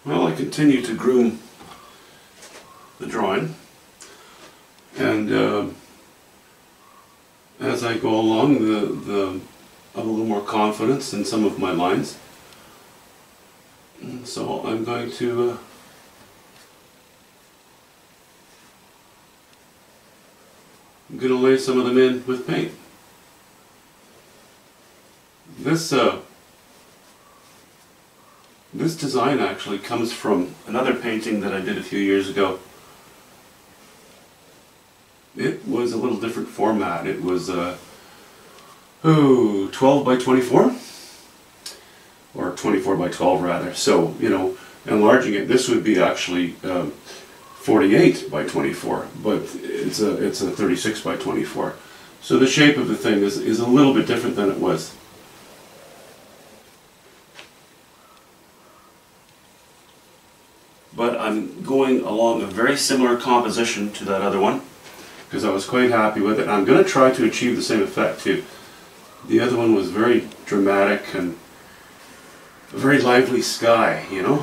Well, I continue to groom the drawing, and as I go along, I have a little more confidence in some of my lines. And so I'm going to lay some of them in with paint. This design actually comes from another painting that I did a few years ago. It was a little different format. It was 12 by 24, or 24 by 12 rather. So, you know, enlarging it, this would be actually 48 by 24, but it's a 36 by 24. So the shape of the thing is a little bit different than it was. But I'm going along a very similar composition to that other one, because I was quite happy with it. I'm going to try to achieve the same effect too. The other one was very dramatic and a very lively sky, you know.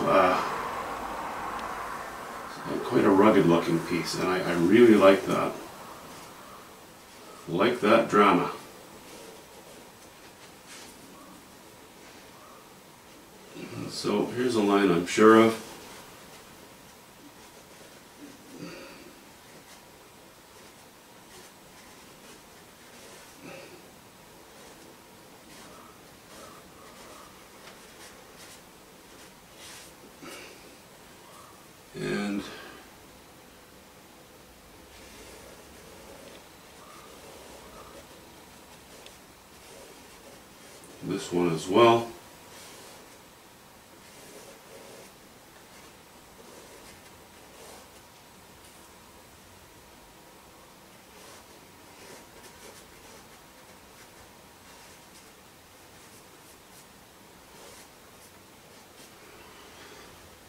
Quite a rugged looking piece, and I really like that. Like that drama. So here's a line I'm sure of. And this one as well.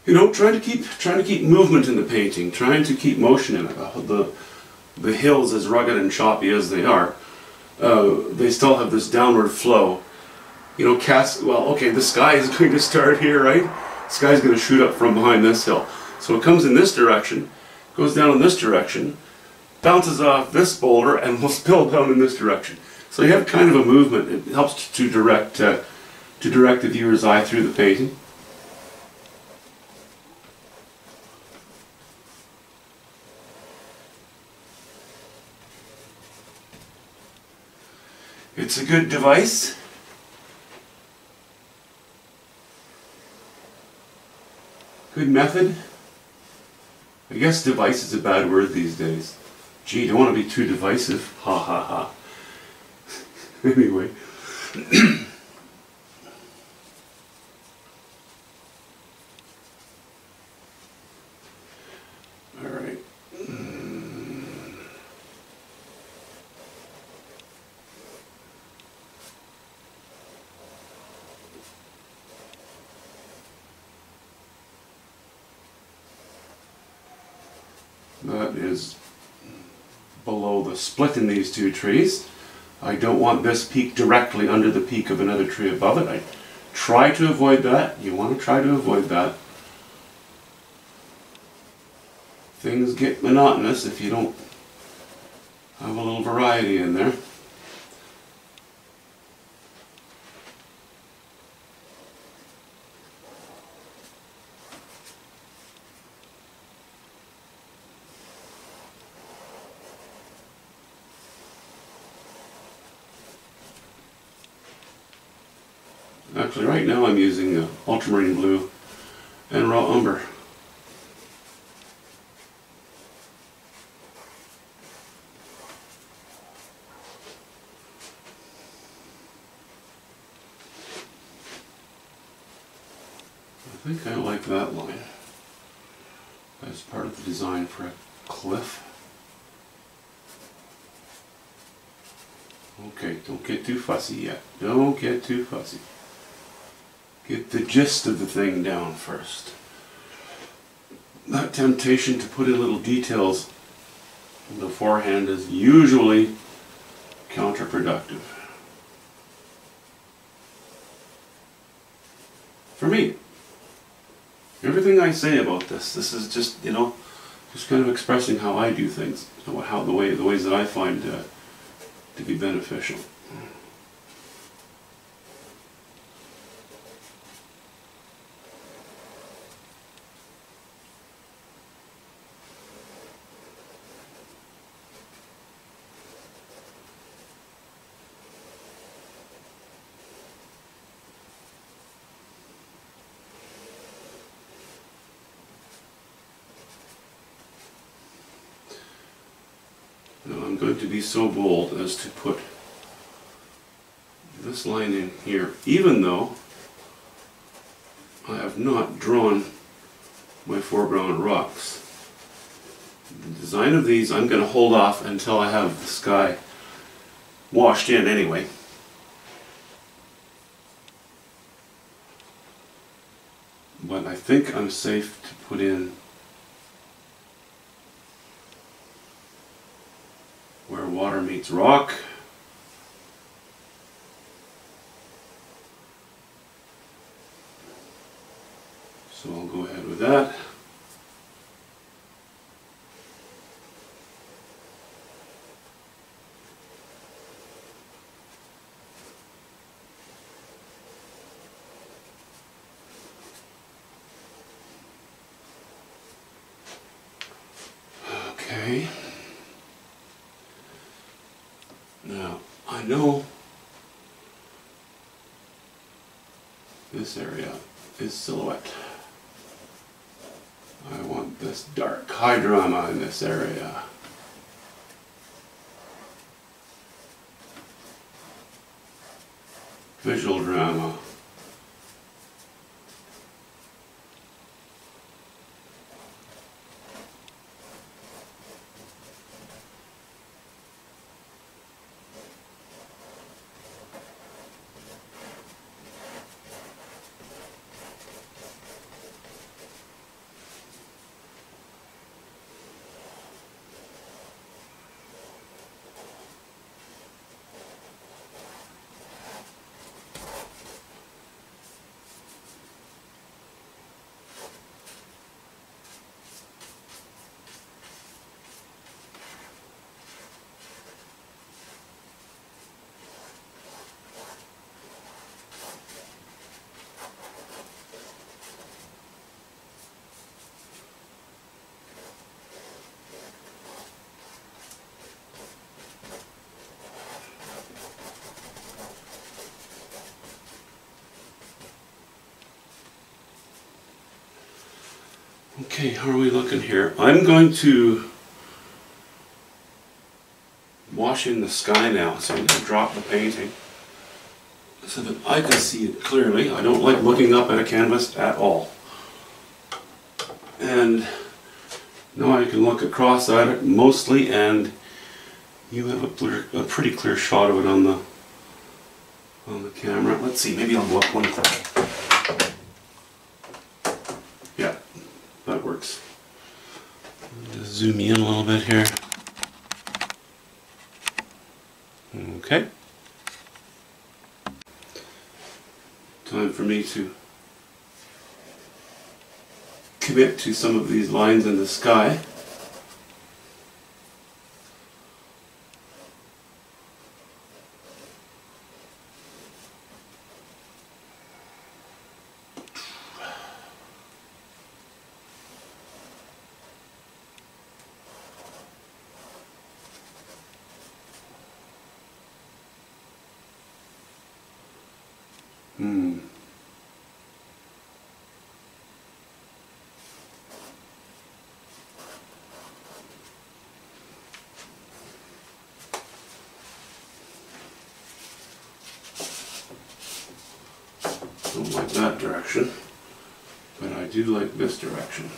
You know, trying to keep movement in the painting, trying to keep motion in it. The hills, as rugged and choppy as they are, they still have this downward flow. You know, well, okay, the sky is going to start here, right? The sky's going to shoot up from behind this hill. So it comes in this direction, goes down in this direction, bounces off this boulder, and will spill down in this direction. So you have kind of a movement. It helps to direct the viewer's eye through the painting. It's a good device. Good method. I guess device is a bad word these days. Gee, don't want to be too divisive. Ha ha ha. Anyway. Alright. That is below the split in these two trees. I don't want this peak directly under the peak of another tree above it. I try to avoid that. You want to try to avoid that. Things get monotonous if you don't have a little variety in there. Actually, right now I'm using ultramarine blue and raw umber. I think I like that line as part of the design for a cliff. Okay, don't get too fussy yet. Don't get too fussy. Get the gist of the thing down first. That temptation to put in little details beforehand is usually counterproductive. For me. Everything I say about this is just, you know, just kind of expressing how I do things, you know, how the ways that I find to be beneficial. Now I'm going to be so bold as to put this line in here, even though I have not drawn my foreground rocks. The design of these I'm going to hold off until I have the sky washed in anyway. But I think I'm safe to put in where water meets rock. So I'll go ahead with that. Okay. Now, I know this area is silhouette. I want this dark high drama in this area. Visual drama. Okay, how are we looking here? I'm going to wash in the sky now, so I'm going to drop the painting so that I can see it clearly. I don't like looking up at a canvas at all. And now I can look across at it mostly, and you have a pretty clear shot of it on the camera. Let's see, maybe I'll go up one click. Yeah, that works. Just zoom in a little bit here. Okay. Time for me to commit to some of these lines in the sky. Don't like that direction, but I do like this direction.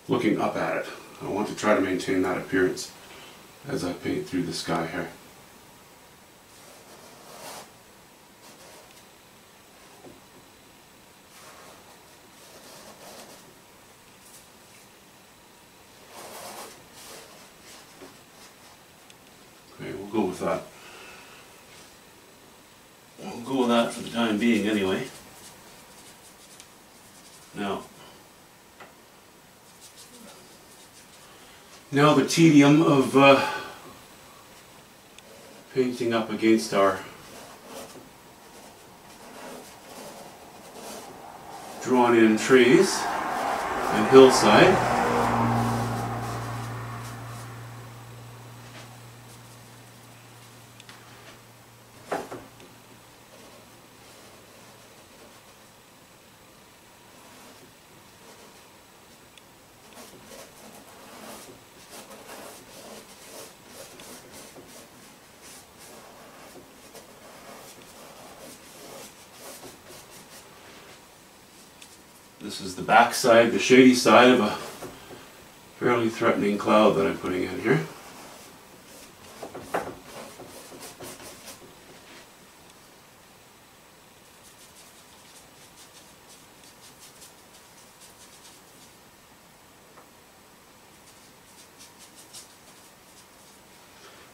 Looking up at it, I want to try to maintain that appearance as I paint through the sky here. go with that. We'll go with that for the time being anyway. Now the tedium of painting up against our drawn in trees and hillside. This is the back side, the shady side of a fairly threatening cloud that I'm putting in here.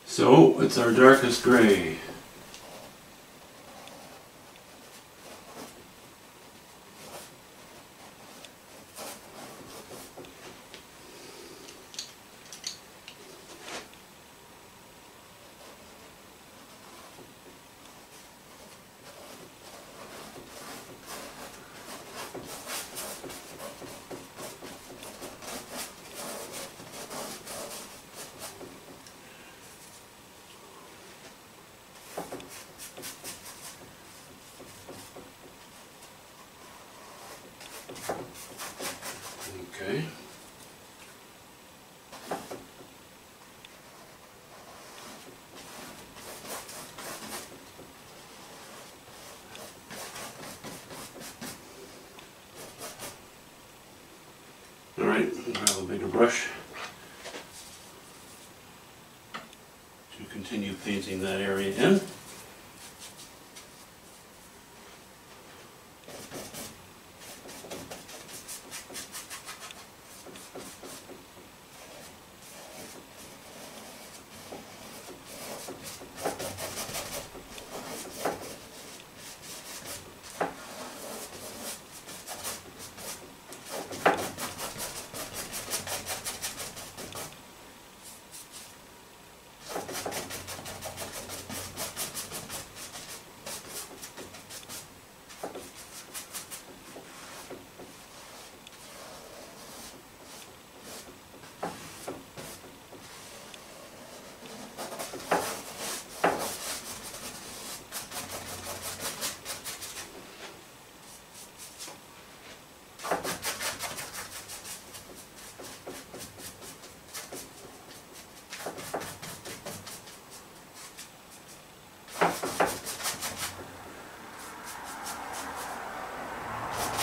So it's our darkest gray. Okay. All right, grab a bigger brush to continue painting that area in.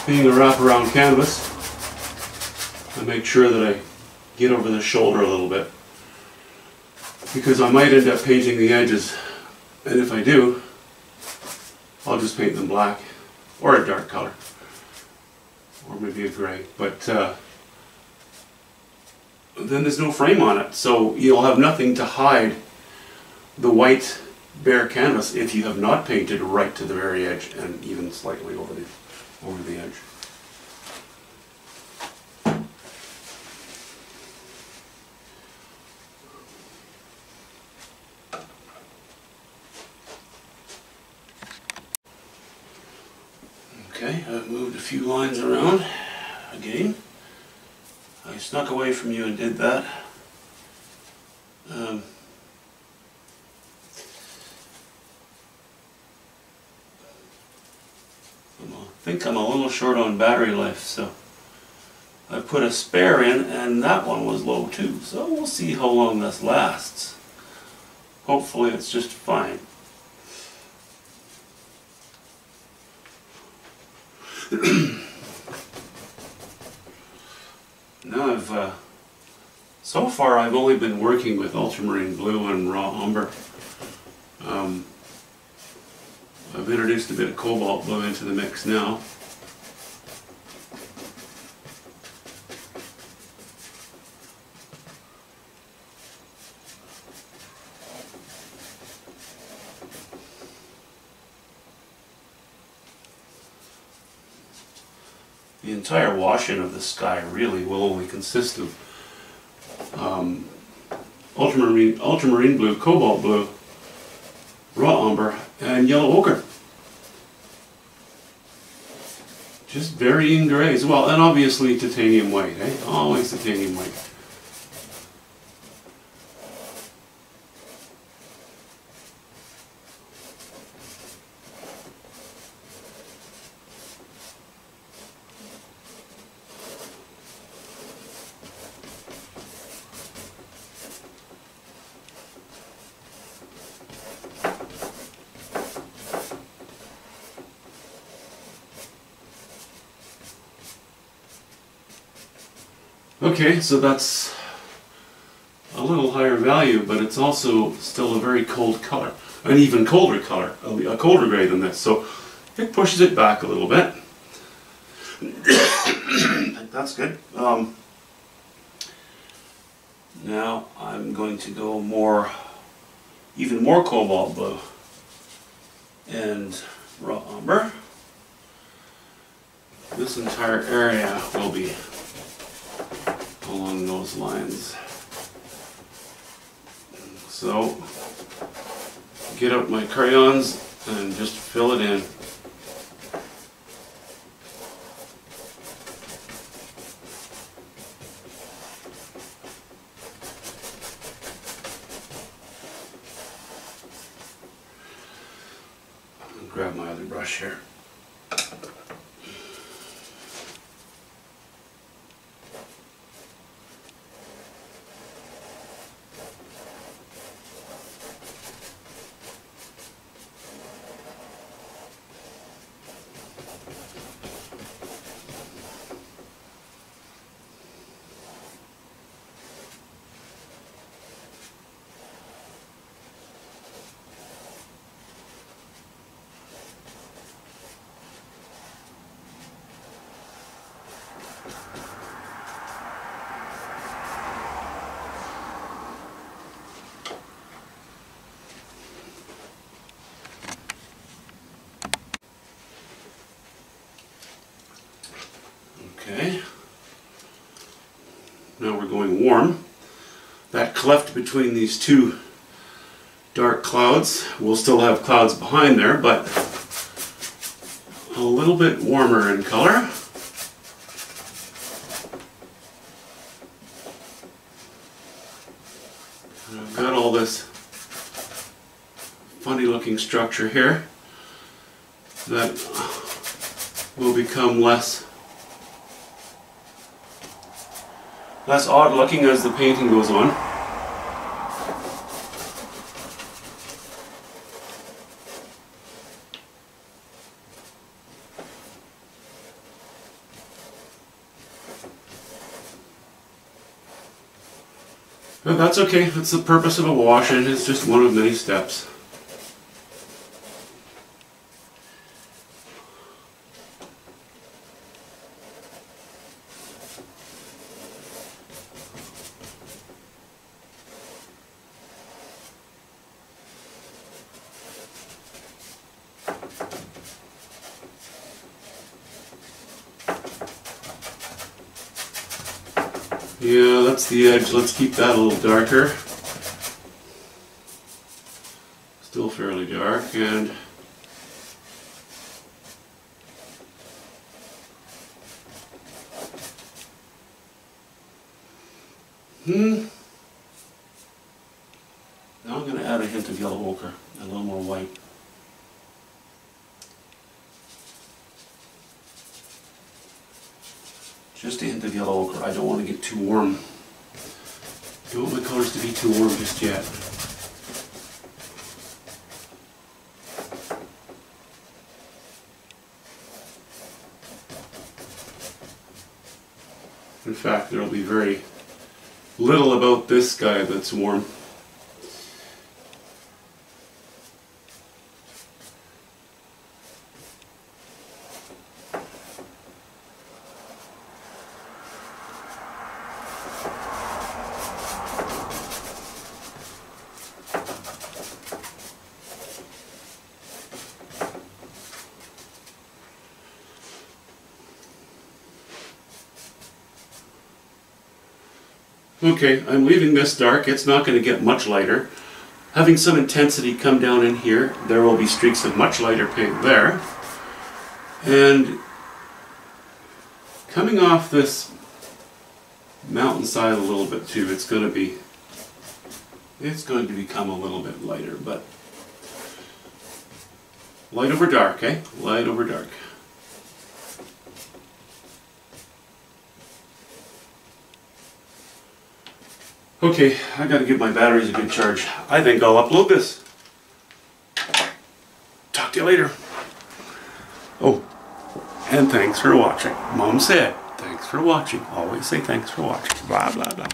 Being a wraparound canvas, I make sure that I get over the shoulder a little bit, because I might end up painting the edges, and if I do, I'll just paint them black or a dark color, or maybe a gray, but then there's no frame on it, so you'll have nothing to hide the white bare canvas if you have not painted right to the very edge and even slightly over the edge. Okay, I've moved a few lines around again. I snuck away from you and did that. I think I'm a little short on battery life, so I put a spare in, and that one was low too, so we'll see how long this lasts. Hopefully it's just fine. Now so far I've only been working with ultramarine blue and raw umber. I've introduced a bit of cobalt blue into the mix now. the entire wash-in of the sky really will only consist of ultramarine blue, cobalt blue, raw umber, and yellow ochre. Just varying grays. Well, and obviously titanium white, eh? Always titanium white. Okay, so that's a little higher value, but it's also still a very cold color. An even colder color, a colder gray than this. So it pushes it back a little bit. That's good. Now I'm going to go even more cobalt blue and raw umber. This entire area will be along those lines. So get out my crayons and just fill it in. I'll grab my other brush here. Okay, now we're going warm. That cleft between these two dark clouds, we'll still have clouds behind there, but a little bit warmer in color. And I've got all this funny looking structure here that will become less odd looking as the painting goes on. But that's okay, that's the purpose of a wash-in, it's just one of many steps. Yeah, that's the edge. Let's keep that a little darker. Still fairly dark, and now I'm going to add a hint of yellow ochre, a little more white. Just a hint of yellow ochre. I don't want to get too warm. Don't want my colors to be too warm just yet. In fact, there will be very little about this guy that's warm. Okay, I'm leaving this dark. It's not going to get much lighter. Having some intensity come down in here, there will be streaks of much lighter paint there. And coming off this mountainside a little bit too, it's going to become a little bit lighter, but light over dark, eh? Light over dark. Okay, I gotta give my batteries a good charge. I think I'll upload this. Talk to you later. Oh, and thanks for watching. Mom said, thanks for watching. Always say thanks for watching. Blah, blah, blah.